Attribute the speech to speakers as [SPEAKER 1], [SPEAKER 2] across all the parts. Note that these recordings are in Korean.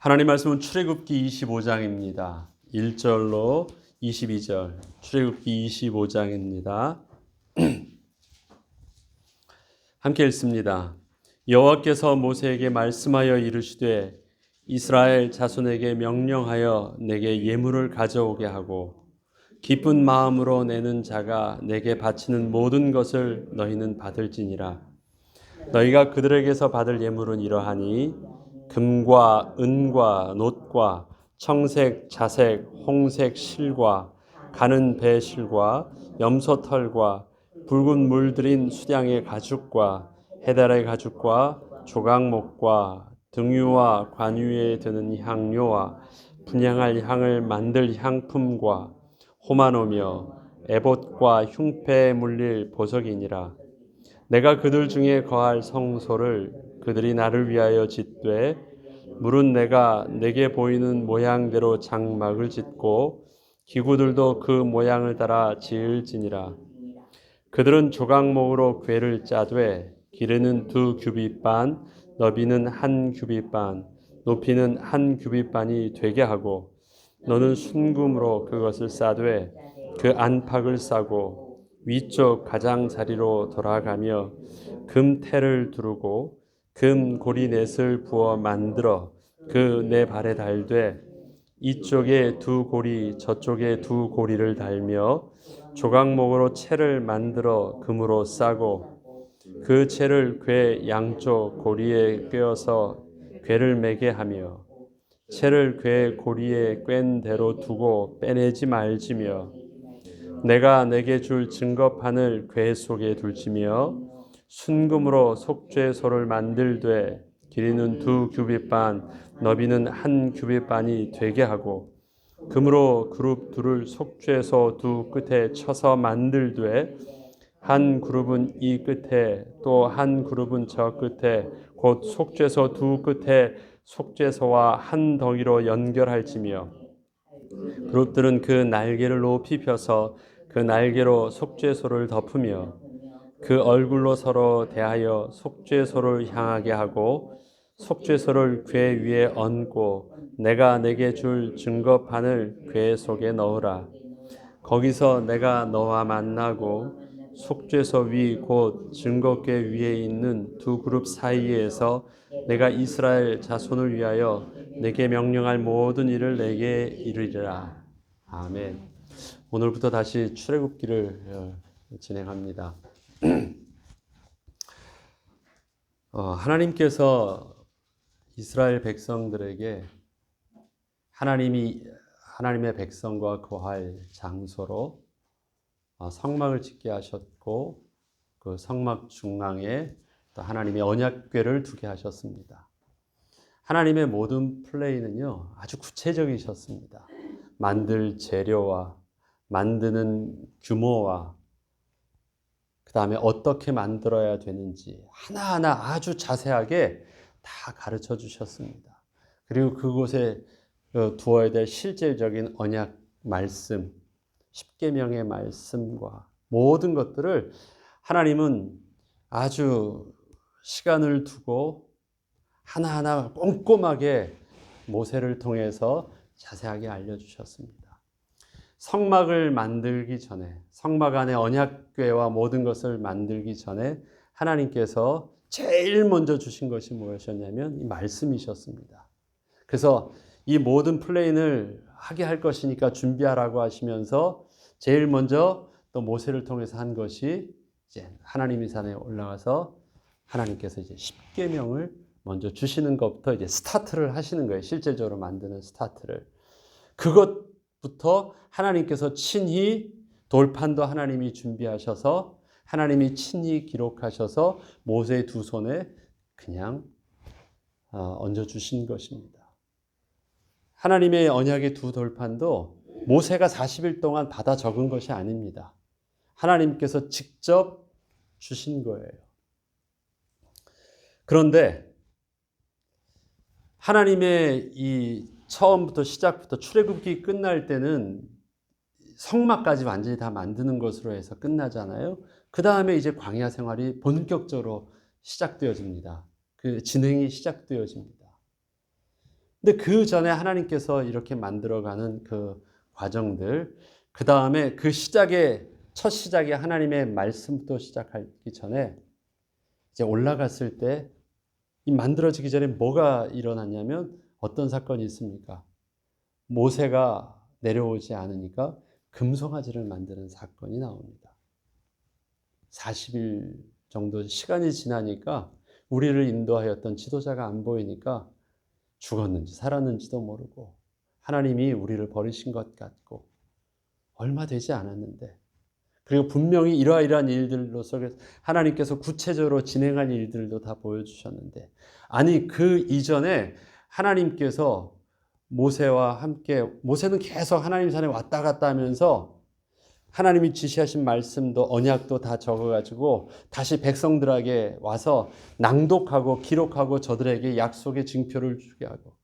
[SPEAKER 1] 하나님 말씀은 출애굽기 25장입니다. 1절로 22절. 출애굽기 25장입니다. 함께 읽습니다. 여호와께서 모세에게 말씀하여 이르시되 이스라엘 자손에게 명령하여 내게 예물을 가져오게 하고 기쁜 마음으로 내는 자가 내게 바치는 모든 것을 너희는 받을지니라. 너희가 그들에게서 받을 예물은 이러하니 금과 은과 놋과 청색, 자색, 홍색 실과 가는 배 실과 염소털과 붉은 물들인 수량의 가죽과 해달의 가죽과 조각목과 등유와 관유에 드는 향료와 분향할 향을 만들 향품과 호마노며 에봇과 흉패에 물릴 보석이니라. 내가 그들 중에 거할 성소를 그들이 나를 위하여 짓되 물은 내가 내게 보이는 모양대로 장막을 짓고 기구들도 그 모양을 따라 지을지니라. 그들은 조각목으로 궤를 짜되 길이는 2규빗 반, 너비는 1규빗 반, 높이는 1규빗 반이 되게 하고 너는 순금으로 그것을 싸되 그 안팎을 싸고 위쪽 가장자리로 돌아가며 금테를 두르고 금고리 넷을 부어 만들어 그 네 발에 달되 이쪽에 2고리 저쪽에 2고리를 달며 조각목으로 채를 만들어 금으로 싸고 그 채를 궤 양쪽 고리에 꿰어서 궤를 매게 하며 채를 궤 고리에 꿰는 대로 두고 빼내지 말지며 내가 내게 줄 증거판을 궤 속에 둘지며 순금으로 속죄소를 만들되 길이는 2규빗 반, 너비는 1규빗 반이 되게 하고 금으로 그룹 둘을 속죄소 두 끝에 쳐서 만들되 한 그룹은 이 끝에 또 한 그룹은 저 끝에 곧 속죄소 두 끝에 속죄소와 한 덩이로 연결할지며 그룹들은 그 날개를 높이 펴서 그 날개로 속죄소를 덮으며 그 얼굴로 서로 대하여 속죄소를 향하게 하고 속죄소를 궤 위에 얹고 내가 내게 줄 증거판을 궤 속에 넣으라. 거기서 내가 너와 만나고 속죄소 위 곧 증거궤 위에 있는 두 그룹 사이에서 내가 이스라엘 자손을 위하여 내게 명령할 모든 일을 내게 이르리라. 아멘. 오늘부터 다시 출애굽기를 진행합니다. 하나님께서 이스라엘 백성들에게 하나님의 백성과 거할 장소로 성막을 짓게 하셨고 그 성막 중앙에 또 하나님의 언약궤를 두게 하셨습니다. 하나님의 모든 플레이는요 아주 구체적이셨습니다. 만들 재료와 만드는 규모와 그 다음에 어떻게 만들어야 되는지 하나하나 아주 자세하게 다 가르쳐 주셨습니다. 그리고 그곳에 두어야 될 실질적인 언약 말씀, 십계명의 말씀과 모든 것들을 하나님은 아주 시간을 두고 하나하나 꼼꼼하게 모세를 통해서 자세하게 알려주셨습니다. 성막을 만들기 전에, 성막 안에 언약궤와 모든 것을 만들기 전에 하나님께서 제일 먼저 주신 것이 무엇이었냐면 이 말씀이셨습니다. 그래서 이 모든 플랜을 하게 할 것이니까 준비하라고 하시면서 제일 먼저 또 모세를 통해서 한 것이 이제 하나님의 산에 올라가서 하나님께서 이제 십계명을 먼저 주시는 것부터 이제 스타트를 하시는 거예요. 실제적으로 만드는 스타트를. 그것부터 하나님께서 친히 돌판도 하나님이 준비하셔서 하나님이 친히 기록하셔서 모세의 두 손에 그냥 얹어주신 것입니다. 하나님의 언약의 두 돌판도 모세가 40일 동안 받아 적은 것이 아닙니다. 하나님께서 직접 주신 거예요. 그런데 하나님의 이 처음부터 시작부터 출애굽기 끝날 때는 성막까지 완전히 다 만드는 것으로 해서 끝나잖아요. 그 다음에 이제 광야 생활이 본격적으로 시작되어집니다. 그 진행이 시작되어집니다. 근데 그 전에 하나님께서 이렇게 만들어가는 그 과정들, 그 다음에 그 첫 시작에 하나님의 말씀부터 시작하기 전에 이제 올라갔을 때 이 만들어지기 전에 뭐가 일어났냐면 어떤 사건이 있습니까? 모세가 내려오지 않으니까 금송아지를 만드는 사건이 나옵니다. 40일 정도 시간이 지나니까 우리를 인도하였던 지도자가 안 보이니까 죽었는지 살았는지도 모르고 하나님이 우리를 버리신 것 같고 얼마 되지 않았는데, 그리고 분명히 이러이러한 일들로 속에서 하나님께서 구체적으로 진행할 일들도 다 보여주셨는데, 아니 그 이전에 하나님께서 모세와 함께, 모세는 계속 하나님 산에 왔다 갔다 하면서 하나님이 지시하신 말씀도 언약도 다 적어가지고 다시 백성들에게 와서 낭독하고 기록하고 저들에게 약속의 증표를 주게 하고,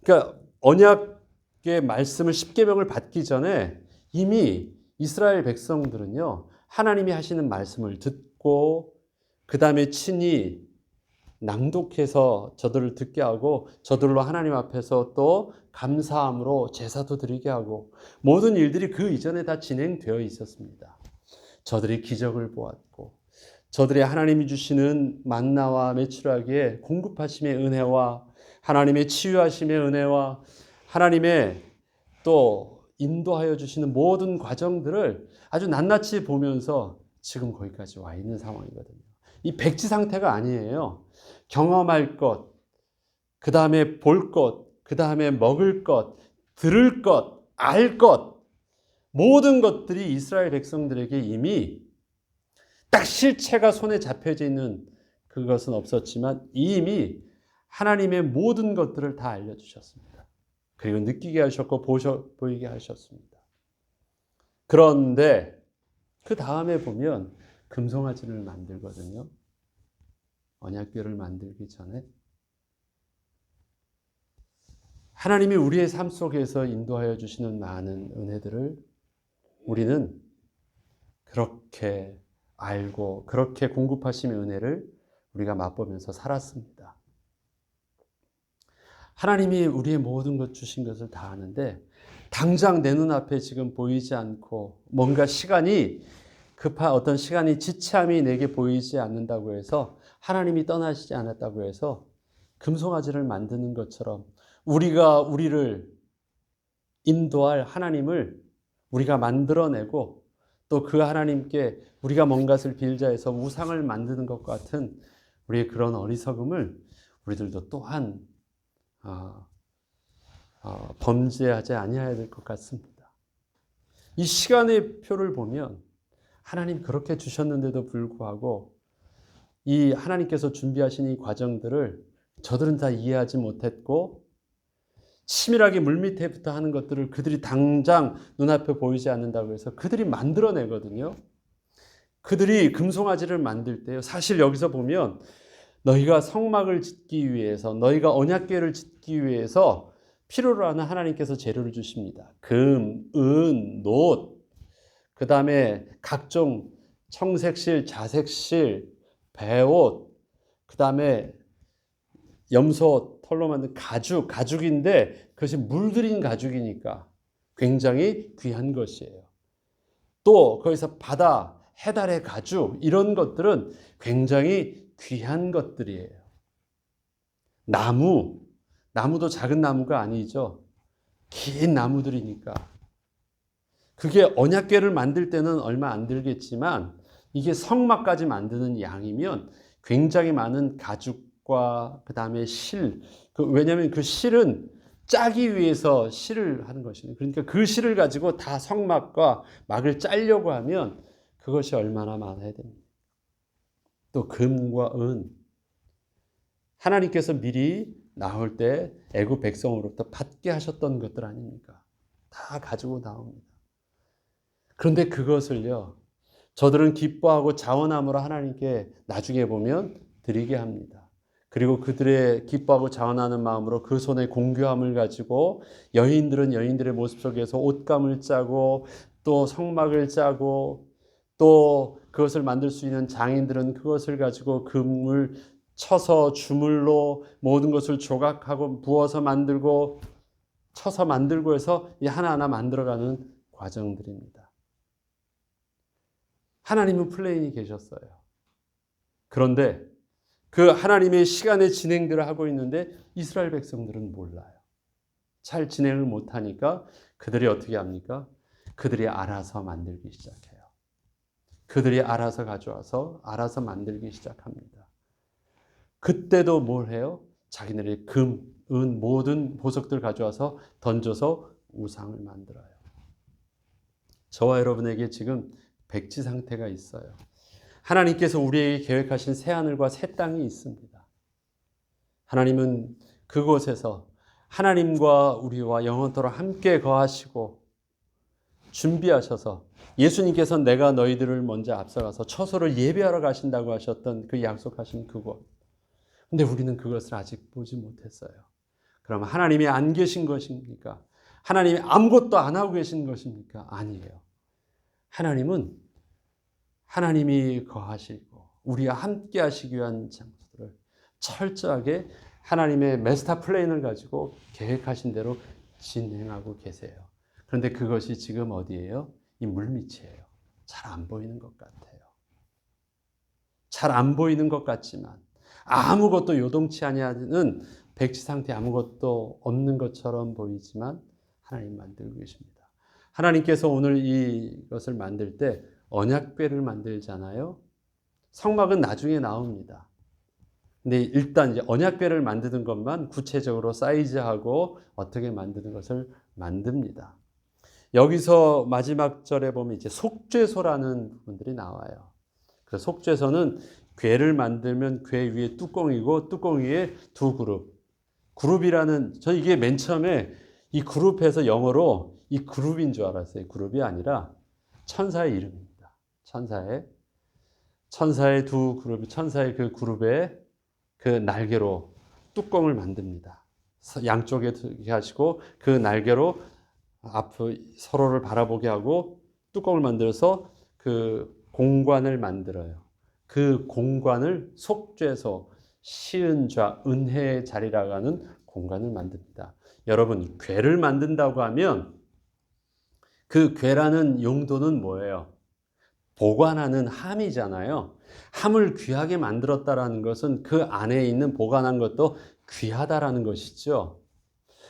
[SPEAKER 1] 그러니까 언약의 말씀을 십계명을 받기 전에 이미 이스라엘 백성들은요, 하나님이 하시는 말씀을 듣고 그 다음에 친히 낭독해서 저들을 듣게 하고 저들로 하나님 앞에서 또 감사함으로 제사도 드리게 하고 모든 일들이 그 이전에 다 진행되어 있었습니다. 저들이 기적을 보았고 저들이 하나님이 주시는 만나와 메추라기의 공급하심의 은혜와 하나님의 치유하심의 은혜와 하나님의 또 인도하여 주시는 모든 과정들을 아주 낱낱이 보면서 지금 거기까지 와 있는 상황이거든요. 이 백지 상태가 아니에요. 경험할 것, 그 다음에 볼 것, 그 다음에 먹을 것, 들을 것, 알 것, 모든 것들이 이스라엘 백성들에게 이미 딱 실체가 손에 잡혀져 있는 그것은 없었지만 이미 하나님의 모든 것들을 다 알려주셨습니다. 그리고 느끼게 하셨고 보이게 하셨습니다. 그런데 그 다음에 보면 금송아지를 만들거든요. 언약궤를 만들기 전에 하나님이 우리의 삶 속에서 인도하여 주시는 많은 은혜들을 우리는 그렇게 알고 그렇게 공급하심의 은혜를 우리가 맛보면서 살았습니다. 하나님이 우리의 모든 것 주신 것을 다 아는데 당장 내 눈앞에 지금 보이지 않고 뭔가 시간이 급한 어떤 시간이 지참이 내게 보이지 않는다고 해서 하나님이 떠나시지 않았다고 해서 금송아지를 만드는 것처럼 우리가 우리를 인도할 하나님을 우리가 만들어내고 또 그 하나님께 우리가 뭔가를 빌자 해서 우상을 만드는 것 같은 우리의 그런 어리석음을 우리들도 또한 범죄하지 아니해야 될 것 같습니다. 이 시간의 표를 보면 하나님 그렇게 주셨는데도 불구하고 이 하나님께서 준비하신 이 과정들을 저들은 다 이해하지 못했고 치밀하게 물밑에부터 하는 것들을 그들이 당장 눈앞에 보이지 않는다고 해서 그들이 만들어내거든요. 그들이 금송아지를 만들 때요. 사실 여기서 보면 너희가 성막을 짓기 위해서 너희가 언약궤를 짓기 위해서 필요로 하는 하나님께서 재료를 주십니다. 금, 은, 놋, 그 다음에 각종 청색실, 자색실, 배옷, 그 다음에 염소 털로 만든 가죽인데 그것이 물들인 가죽이니까 굉장히 귀한 것이에요. 또 거기서 바다, 해달의 가죽 이런 것들은 굉장히 귀한 것들이에요. 나무도 작은 나무가 아니죠. 긴 나무들이니까. 그게 언약궤를 만들 때는 얼마 안 들겠지만 이게 성막까지 만드는 양이면 굉장히 많은 가죽과 그 다음에 실, 왜냐하면 그 실은 짜기 위해서 실을 하는 것이에요. 그러니까 그 실을 가지고 다 성막과 막을 짜려고 하면 그것이 얼마나 많아야 됩니까? 또 금과 은, 하나님께서 미리 나올 때 애굽 백성으로부터 받게 하셨던 것들 아닙니까? 다 가지고 나옵니다. 그런데 그것을요, 저들은 기뻐하고 자원함으로 하나님께 나중에 보면 드리게 합니다. 그리고 그들의 기뻐하고 자원하는 마음으로 그 손에 공교함을 가지고 여인들은 여인들의 모습 속에서 옷감을 짜고 또 성막을 짜고 또 그것을 만들 수 있는 장인들은 그것을 가지고 금을 쳐서 주물로 모든 것을 조각하고 부어서 만들고 쳐서 만들고 해서 이 하나하나 만들어가는 과정들입니다. 하나님은 플레인이 계셨어요. 그런데 그 하나님의 시간의 진행들을 하고 있는데 이스라엘 백성들은 몰라요. 잘 진행을 못하니까 그들이 어떻게 합니까? 그들이 알아서 만들기 시작해요. 그들이 알아서 가져와서 알아서 만들기 시작합니다. 그때도 뭘 해요? 자기네들의 금, 은, 모든 보석들 가져와서 던져서 우상을 만들어요. 저와 여러분에게 지금 백지 상태가 있어요. 하나님께서 우리에게 계획하신 새하늘과 새 땅이 있습니다. 하나님은 그곳에서 하나님과 우리와 영원토록 함께 거하시고 준비하셔서 예수님께서 내가 너희들을 먼저 앞서가서 처소를 예배하러 가신다고 하셨던 그 약속하신 그곳. 근데 우리는 그것을 아직 보지 못했어요. 그러면 하나님이 안 계신 것입니까? 하나님이 아무것도 안 하고 계신 것입니까? 아니에요. 하나님은 하나님이 거하시고 우리와 함께 하시기 위한 장소들을 철저하게 하나님의 마스터 플랜을 가지고 계획하신 대로 진행하고 계세요. 그런데 그것이 지금 어디예요? 이 물밑이에요. 잘 안 보이는 것 같아요. 잘 안 보이는 것 같지만 아무것도 요동치 아니하는 백지 상태 아무것도 없는 것처럼 보이지만 하나님 만들고 계십니다. 하나님께서 오늘 이것을 만들 때 언약궤를 만들잖아요. 성막은 나중에 나옵니다. 근데 일단 이제 언약궤를 만드는 것만 구체적으로 사이즈하고 어떻게 만드는 것을 만듭니다. 여기서 마지막 절에 보면 이제 속죄소라는 부분들이 나와요. 그 속죄소는 궤를 만들면 궤 위에 뚜껑이고 뚜껑 위에 두 그룹. 그룹이라는, 저 이게 맨 처음에 이 그룹에서 영어로 이 그룹인 줄 알았어요. 그룹이 아니라 천사의 이름입니다. 천사의 두 그룹이 천사의 그 그룹에 그 날개로 뚜껑을 만듭니다. 양쪽에 두게 하시고 그 날개로 앞을 서로를 바라보게 하고 뚜껑을 만들어서 그 공관을 만들어요. 그 공관을 속죄소, 시은좌, 은혜의 자리라고 하는 공간을 만듭니다. 여러분, 궤를 만든다고 하면 그 궤라는 용도는 뭐예요? 보관하는 함이잖아요. 함을 귀하게 만들었다라는 것은 그 안에 있는 보관한 것도 귀하다라는 것이죠.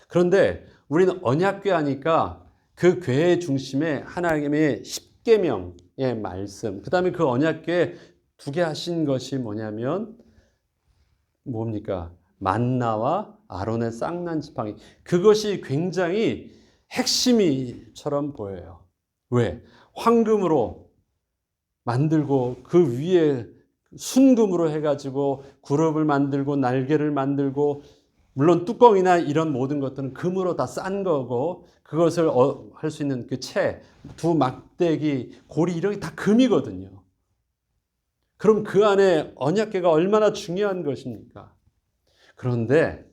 [SPEAKER 1] 그런데 우리는 언약궤 하니까 그 궤의 중심에 하나님의 십계명의 말씀, 그 다음에 그 언약궤에 두게 하신 것이 뭐냐면 뭡니까? 만나와 아론의 쌍난 지팡이. 그것이 굉장히 핵심이처럼 보여요. 왜? 황금으로 만들고 그 위에 순금으로 해가지고 그룹을 만들고 날개를 만들고, 물론 뚜껑이나 이런 모든 것들은 금으로 다 싼 거고 그것을 할 수 있는 그 채, 두 막대기, 고리 이런 게 다 금이거든요. 그럼 그 안에 언약궤가 얼마나 중요한 것입니까? 그런데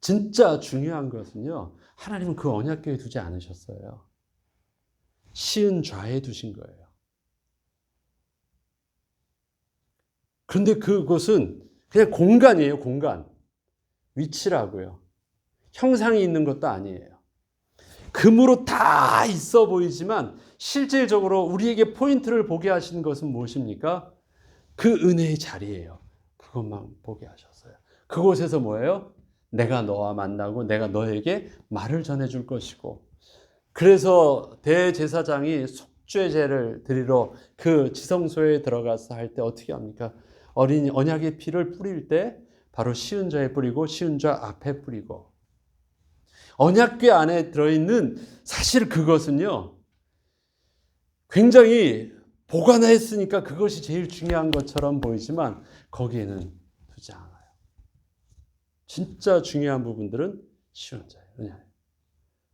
[SPEAKER 1] 진짜 중요한 것은요, 하나님은 그 언약궤에 두지 않으셨어요. 시은좌에 두신 거예요. 그런데 그것은 그냥 공간이에요, 공간. 위치라고요. 형상이 있는 것도 아니에요. 금으로 다 있어 보이지만 실질적으로 우리에게 포인트를 보게 하신 것은 무엇입니까? 그 은혜의 자리예요. 그것만 보게 하셨어요. 그곳에서 뭐예요? 내가 너와 만나고 내가 너에게 말을 전해줄 것이고, 그래서 대제사장이 속죄제를 드리러 그 지성소에 들어가서 할 때 어떻게 합니까? 어린이 언약의 피를 뿌릴 때 바로 시은좌에 뿌리고 시은좌 앞에 뿌리고, 언약궤 안에 들어있는 사실 그것은요, 굉장히 보관했으니까 그것이 제일 중요한 것처럼 보이지만 거기에는 두지 않아요. 진짜 중요한 부분들은 시은좌예요.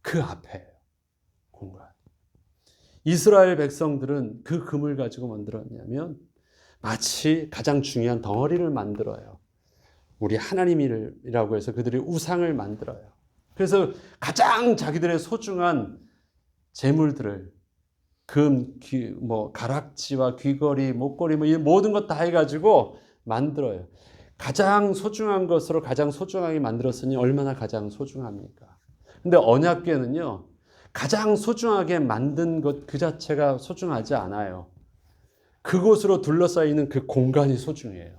[SPEAKER 1] 그 앞에 공간. 이스라엘 백성들은 그 금을 가지고 만들었냐면 마치 가장 중요한 덩어리를 만들어요. 우리 하나님이라고 해서 그들이 우상을 만들어요. 그래서 가장 자기들의 소중한 재물들을 금, 가락지와 귀걸이, 목걸이 이 모든 것 다 해가지고 만들어요. 가장 소중한 것으로 가장 소중하게 만들었으니 얼마나 가장 소중합니까? 근데 언약궤는요, 가장 소중하게 만든 것 그 자체가 소중하지 않아요. 그곳으로 둘러싸이는 그 공간이 소중해요.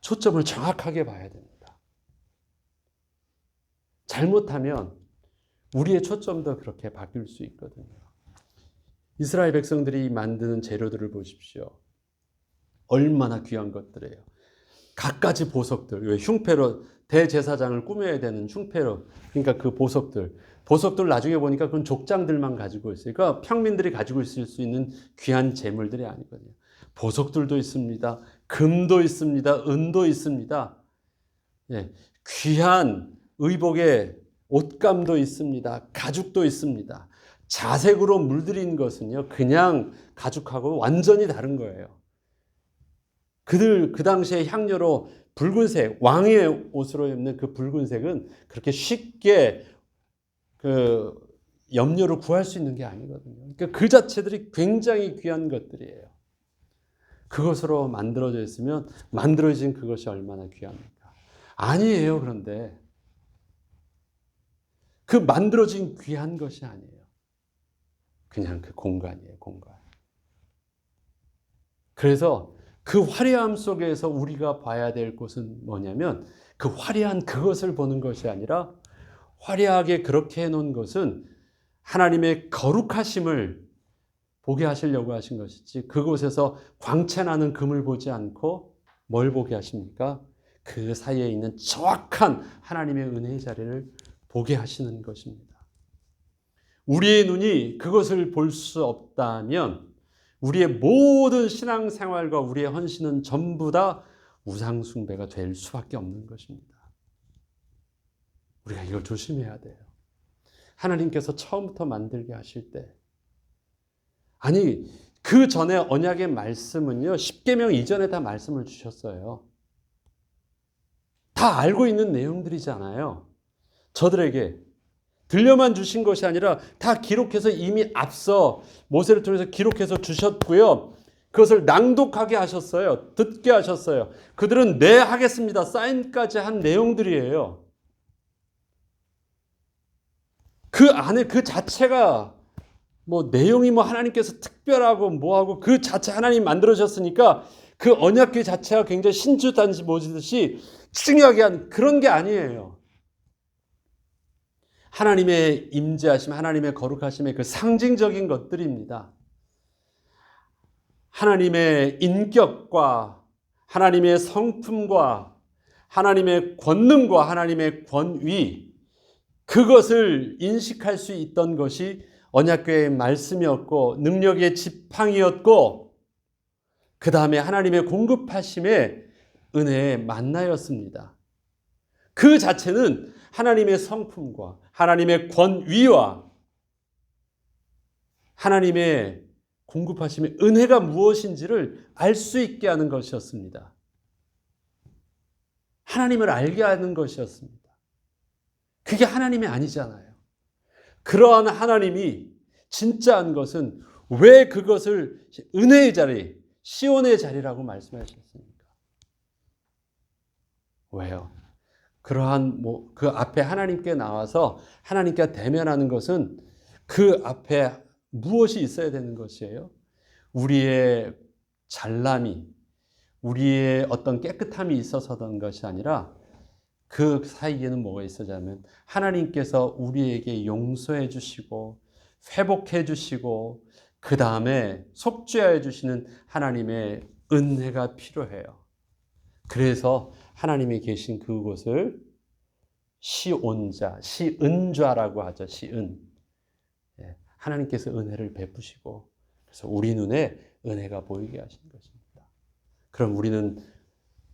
[SPEAKER 1] 초점을 정확하게 봐야 됩니다. 잘못하면 우리의 초점도 그렇게 바뀔 수 있거든요. 이스라엘 백성들이 만드는 재료들을 보십시오. 얼마나 귀한 것들이에요. 갖가지 보석들, 흉패로 대제사장을 꾸며야 되는 흉패로, 그러니까 그 보석들 나중에 보니까 그건 족장들만 가지고 있어요. 그러니까 평민들이 가지고 있을 수 있는 귀한 재물들이 아니거든요. 보석들도 있습니다. 금도 있습니다. 은도 있습니다. 예, 귀한 의복의 옷감도 있습니다. 가죽도 있습니다. 자색으로 물들인 것은요, 그냥 가죽하고 완전히 다른 거예요. 그 당시에 향료로 붉은색, 왕의 옷으로 입는 그 붉은색은 그렇게 쉽게 그 염료를 구할 수 있는 게 아니거든요. 그러니까 그 자체들이 굉장히 귀한 것들이에요. 그것으로 만들어져 있으면 만들어진 그것이 얼마나 귀합니까? 아니에요. 그런데 그 만들어진 귀한 것이 아니에요. 그냥 그 공간이에요. 공간. 그래서 그 화려함 속에서 우리가 봐야 될 것은 뭐냐면 그 화려한 그것을 보는 것이 아니라 화려하게 그렇게 해놓은 것은 하나님의 거룩하심을 보게 하시려고 하신 것이지 그곳에서 광채나는 금을 보지 않고 뭘 보게 하십니까? 그 사이에 있는 정확한 하나님의 은혜의 자리를 보게 하시는 것입니다. 우리의 눈이 그것을 볼 수 없다면 우리의 모든 신앙생활과 우리의 헌신은 전부 다 우상숭배가 될 수밖에 없는 것입니다. 우리가 이걸 조심해야 돼요. 하나님께서 처음부터 만들게 하실 때, 아니 그 전에 언약의 말씀은요, 십계명 이전에 다 말씀을 주셨어요. 다 알고 있는 내용들이잖아요. 저들에게 들려만 주신 것이 아니라 다 기록해서 이미 앞서 모세를 통해서 기록해서 주셨고요. 그것을 낭독하게 하셨어요. 듣게 하셨어요. 그들은 네 하겠습니다. 사인까지 한 내용들이에요. 그 안에 그 자체가 뭐 내용이 뭐 하나님께서 특별하고 뭐하고 그 자체 하나님 만들어졌으니까 그 언약궤 자체가 굉장히 신주단지 모지듯이 중요하게 한 그런 게 아니에요. 하나님의 임재하심, 하나님의 거룩하심의 그 상징적인 것들입니다. 하나님의 인격과 하나님의 성품과 하나님의 권능과 하나님의 권위, 그것을 인식할 수 있던 것이 언약궤의 말씀이었고 능력의 지팡이였고 그 다음에 하나님의 공급하심의 은혜의 만나였습니다. 그 자체는 하나님의 성품과 하나님의 권위와 하나님의 공급하심의 은혜가 무엇인지를 알 수 있게 하는 것이었습니다. 하나님을 알게 하는 것이었습니다. 그게 하나님이 아니잖아요. 그러한 하나님이 진짜한 것은 왜 그것을 은혜의 자리, 시온의 자리라고 말씀하셨습니까? 왜요? 그러한 그 앞에 하나님께 나와서 하나님께 대면하는 것은 그 앞에 무엇이 있어야 되는 것이에요? 우리의 잘남이, 우리의 어떤 깨끗함이 있어서던 것이 아니라 그 사이에는 뭐가 있어야하면 하나님께서 우리에게 용서해 주시고 회복해 주시고 그 다음에 속죄해 주시는 하나님의 은혜가 필요해요. 그래서 하나님이 계신 그곳을 시온자, 시은좌라고 하죠. 시은. 하나님께서 은혜를 베푸시고 그래서 우리 눈에 은혜가 보이게 하신 것입니다. 그럼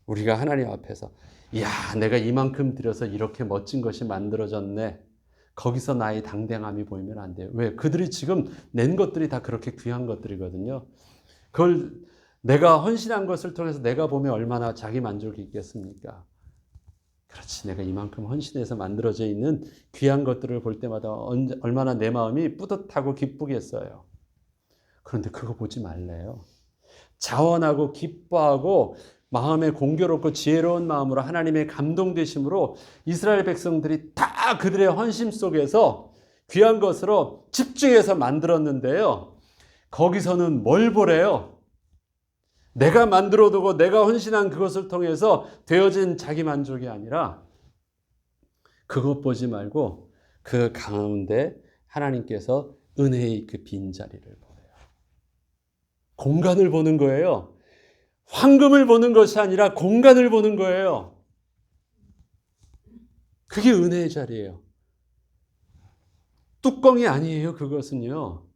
[SPEAKER 1] 우리가 하나님 앞에서 이야, 내가 이만큼 들여서 이렇게 멋진 것이 만들어졌네. 거기서 나의 당당함이 보이면 안 돼요. 왜? 그들이 지금 낸 것들이 다 그렇게 귀한 것들이거든요. 그걸 내가 헌신한 것을 통해서 내가 보면 얼마나 자기 만족이 있겠습니까? 그렇지, 내가 이만큼 헌신해서 만들어져 있는 귀한 것들을 볼 때마다 얼마나 내 마음이 뿌듯하고 기쁘겠어요. 그런데 그거 보지 말래요. 자원하고 기뻐하고 마음에 공교롭고 지혜로운 마음으로 하나님의 감동되심으로 이스라엘 백성들이 다 그들의 헌심 속에서 귀한 것으로 집중해서 만들었는데요. 거기서는 뭘 보래요? 내가 만들어두고 내가 헌신한 그것을 통해서 되어진 자기 만족이 아니라 그것 보지 말고 그 가운데 하나님께서 은혜의 그 빈자리를 보래요. 공간을 보는 거예요. 황금을 보는 것이 아니라 공간을 보는 거예요. 그게 은혜의 자리예요. 뚜껑이 아니에요. 그것은요.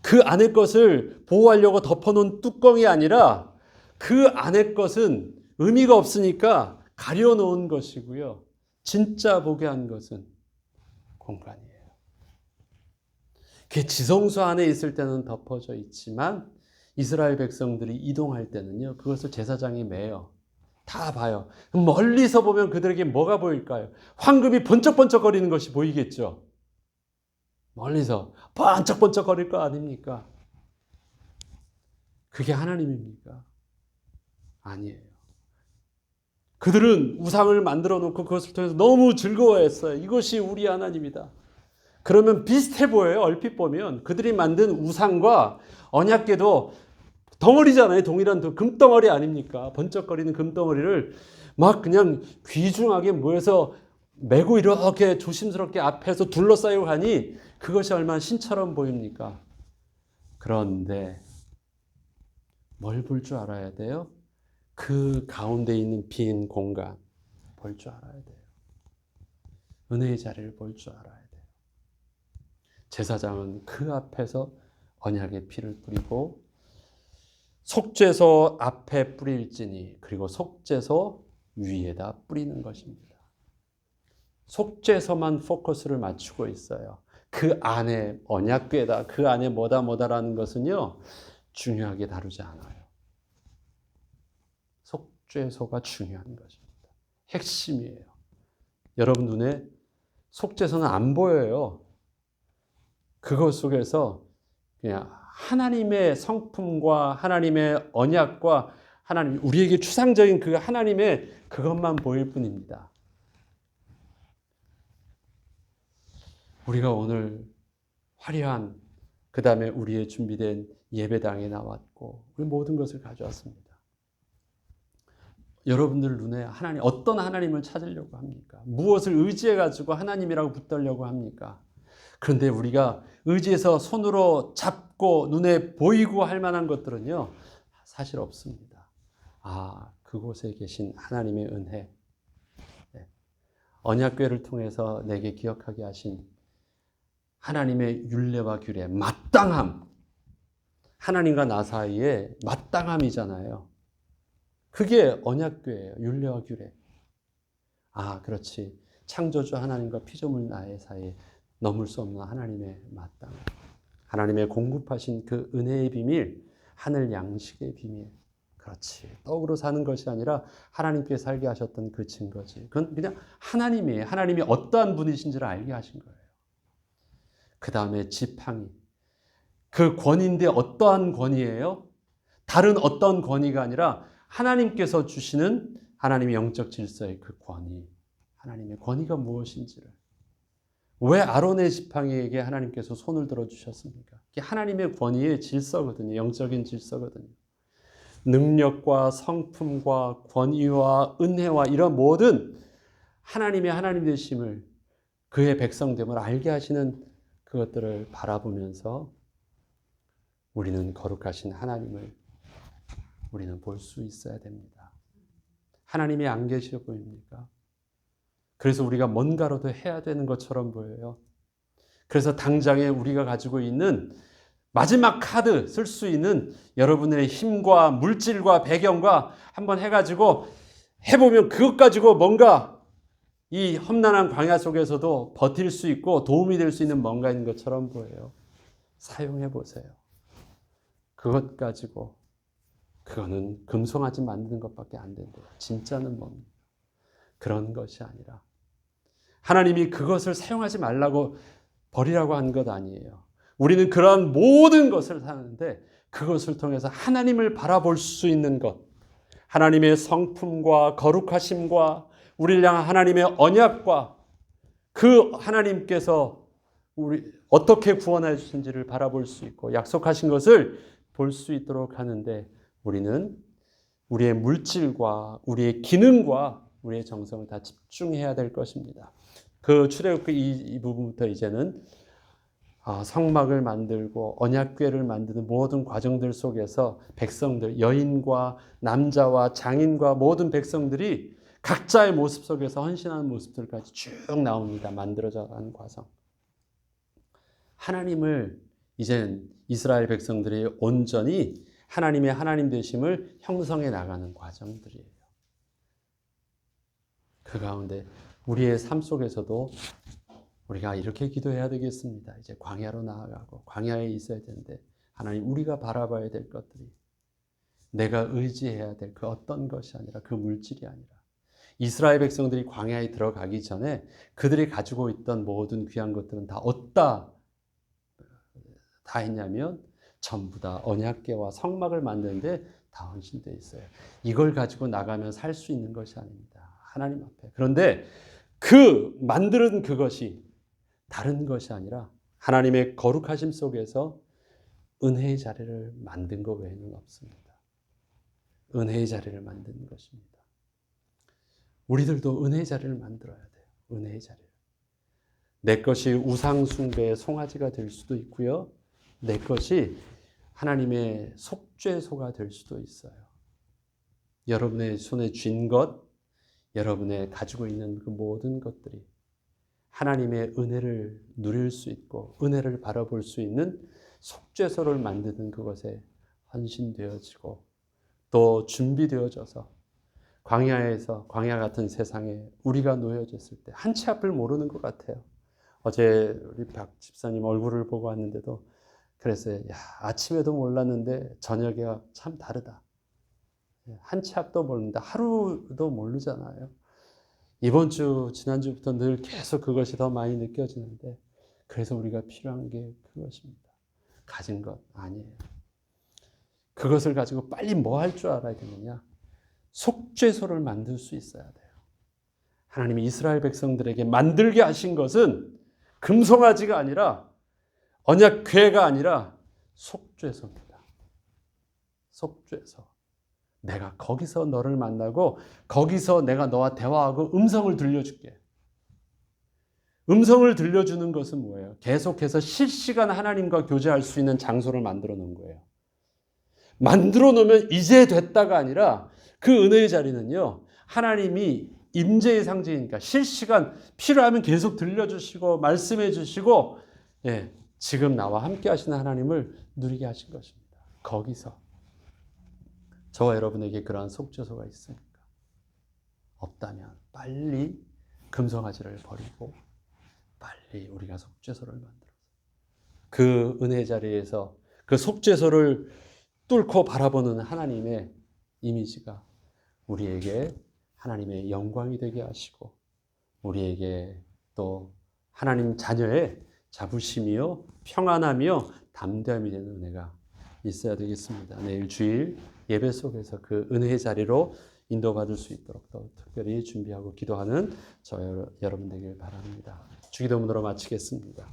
[SPEAKER 1] 그 안의 것을 보호하려고 덮어놓은 뚜껑이 아니라 그 안의 것은 의미가 없으니까 가려놓은 것이고요. 진짜 보게 한 것은 공간이에요. 그 지성소 안에 있을 때는 덮어져 있지만 이스라엘 백성들이 이동할 때는요. 그것을 제사장이 매요. 다 봐요. 멀리서 보면 그들에게 뭐가 보일까요? 황금이 번쩍번쩍거리는 것이 보이겠죠. 멀리서 번쩍번쩍거릴 거 아닙니까? 그게 하나님입니까? 아니에요. 그들은 우상을 만들어 놓고 그것을 통해서 너무 즐거워했어요. 이것이 우리 하나님이다. 그러면 비슷해 보여요. 얼핏 보면 그들이 만든 우상과 언약궤도 덩어리잖아요. 동일한 금덩어리 아닙니까? 번쩍거리는 금덩어리를 막 그냥 귀중하게 모여서 메고 이렇게 조심스럽게 앞에서 둘러싸이고 가니 그것이 얼마나 신처럼 보입니까? 그런데 뭘 볼 줄 알아야 돼요? 그 가운데 있는 빈 공간 볼 줄 알아야 돼요. 은혜의 자리를 볼 줄 알아야 돼요. 제사장은 그 앞에서 언약의 피를 뿌리고 속죄소 앞에 뿌릴지니 그리고 속죄소 위에다 뿌리는 것입니다. 속죄소만 포커스를 맞추고 있어요. 그 안에 언약궤다, 그 안에 뭐다라는 것은요 중요하게 다루지 않아요. 속죄소가 중요한 것입니다. 핵심이에요. 여러분 눈에 속죄소는 안 보여요. 그것 속에서 그냥 하나님의 성품과 하나님의 언약과 하나님 우리에게 추상적인 그 하나님의 그것만 보일 뿐입니다. 우리가 오늘 화려한 그 다음에 우리의 준비된 예배당에 나왔고 우리 모든 것을 가져왔습니다. 여러분들 눈에 하나님 어떤 하나님을 찾으려고 합니까? 무엇을 의지해 가지고 하나님이라고 붙들려고 합니까? 그런데 우리가 의지해서 손으로 잡고 눈에 보이고 할 만한 것들은요 사실 없습니다. 그곳에 계신 하나님의 은혜, 언약궤를 통해서 내게 기억하게 하신 하나님의 율례와 규례, 마땅함, 하나님과 나 사이에 마땅함이잖아요. 그게 언약궤예요. 율례와 규례. 그렇지. 창조주 하나님과 피조물 나의 사이에 넘을 수 없는 하나님의 마땅함. 하나님의 공급하신 그 은혜의 비밀, 하늘 양식의 비밀. 그렇지. 떡으로 사는 것이 아니라 하나님께 살게 하셨던 그 증거지. 그건 그냥 하나님이에요. 하나님이 어떠한 분이신지를 알게 하신 거예요. 그 다음에 지팡이. 그 권위인데 어떠한 권위예요? 다른 어떤 권위가 아니라 하나님께서 주시는 하나님의 영적 질서의 그 권위. 하나님의 권위가 무엇인지를. 왜 아론의 지팡이에게 하나님께서 손을 들어주셨습니까? 이게 하나님의 권위의 질서거든요. 영적인 질서거든요. 능력과 성품과 권위와 은혜와 이런 모든 하나님의 하나님 되심을 그의 백성됨을 알게 하시는 그것들을 바라보면서 우리는 거룩하신 하나님을 우리는 볼 수 있어야 됩니다. 하나님이 안 계셔 보입니까? 그래서 우리가 뭔가라도 해야 되는 것처럼 보여요. 그래서 당장에 우리가 가지고 있는 마지막 카드 쓸 수 있는 여러분의 힘과 물질과 배경과 한번 해가지고 해보면 그것 가지고 뭔가 이 험난한 광야 속에서도 버틸 수 있고 도움이 될 수 있는 뭔가인 것처럼 보여요. 사용해 보세요. 그것 가지고 그거는 금송아지 만드는 것밖에 안 된대요. 진짜는 뭡니까? 그런 것이 아니라 하나님이 그것을 사용하지 말라고 버리라고 한 것 아니에요. 우리는 그러한 모든 것을 사는데 그것을 통해서 하나님을 바라볼 수 있는 것, 하나님의 성품과 거룩하심과 우리를 향한 하나님의 언약과 그 하나님께서 우리 어떻게 구원해 주신지를 바라볼 수 있고 약속하신 것을 볼 수 있도록 하는데 우리는 우리의 물질과 우리의 기능과 우리의 정성을 다 집중해야 될 것입니다. 그 출애굽기 이 부분부터 이제는 성막을 만들고 언약궤를 만드는 모든 과정들 속에서 백성들, 여인과 남자와 장인과 모든 백성들이 각자의 모습 속에서 헌신하는 모습들까지 쭉 나옵니다. 만들어져 가는 과정. 하나님을 이젠 이스라엘 백성들이 온전히 하나님의 하나님 되심을 형성해 나가는 과정들이에요. 그 가운데 우리의 삶 속에서도 우리가 이렇게 기도해야 되겠습니다. 이제 광야로 나아가고 광야에 있어야 되는데 하나님 우리가 바라봐야 될 것들이 내가 의지해야 될 그 어떤 것이 아니라 그 물질이 아니라 이스라엘 백성들이 광야에 들어가기 전에 그들이 가지고 있던 모든 귀한 것들은 다 어디다 다 했냐면 전부 다 언약궤와 성막을 만드는데 다 헌신되어 있어요. 이걸 가지고 나가면 살 수 있는 것이 아닙니다. 하나님 앞에. 그런데 그 만드는 그것이 다른 것이 아니라 하나님의 거룩하심 속에서 은혜의 자리를 만든 것 외에는 없습니다. 은혜의 자리를 만드는 것입니다. 우리들도 은혜의 자리를 만들어야 돼요. 은혜의 자리를. 내 것이 우상 숭배의 송아지가 될 수도 있고요. 내 것이 하나님의 속죄소가 될 수도 있어요. 여러분의 손에 쥔 것, 여러분의 가지고 있는 그 모든 것들이 하나님의 은혜를 누릴 수 있고 은혜를 바라볼 수 있는 속죄소를 만드는 그것에 헌신되어지고 또 준비되어져서 광야에서 광야 같은 세상에 우리가 놓여졌을 때 한 치 앞을 모르는 것 같아요. 어제 우리 박 집사님 얼굴을 보고 왔는데도 그랬어요. 야, 아침에도 몰랐는데 저녁에 참 다르다. 한 치 앞도 모른다. 하루도 모르잖아요. 이번 주, 지난주부터 늘 계속 그것이 더 많이 느껴지는데 그래서 우리가 필요한 게 그것입니다. 가진 것 아니에요. 그것을 가지고 빨리 뭐 할 줄 알아야 되느냐? 속죄소를 만들 수 있어야 돼요. 하나님이 이스라엘 백성들에게 만들게 하신 것은 금송아지가 아니라 언약궤가 아니라 속죄소입니다. 속죄소. 내가 거기서 너를 만나고 거기서 내가 너와 대화하고 음성을 들려줄게. 음성을 들려주는 것은 뭐예요? 계속해서 실시간 하나님과 교제할 수 있는 장소를 만들어 놓은 거예요. 만들어 놓으면 이제 됐다가 아니라 그 은혜의 자리는요. 하나님이 임재의 상징이니까 실시간 필요하면 계속 들려주시고 말씀해 주시고 지금 나와 함께 하시는 하나님을 누리게 하신 것입니다. 거기서 저와 여러분에게 그러한 속죄소가 있습니까? 없다면 빨리 금송아지를 버리고 빨리 우리가 속죄소를 만들어서 그 은혜 자리에서 그 속죄소를 뚫고 바라보는 하나님의 이미지가 우리에게 하나님의 영광이 되게 하시고 우리에게 또 하나님 자녀의 자부심이요 평안하며 담대함이 되는 은혜가 있어야 되겠습니다. 내일 주일 예배 속에서 그 은혜의 자리로 인도받을 수 있도록 또 특별히 준비하고 기도하는 저 여러분 되길 바랍니다. 주기도문으로 마치겠습니다.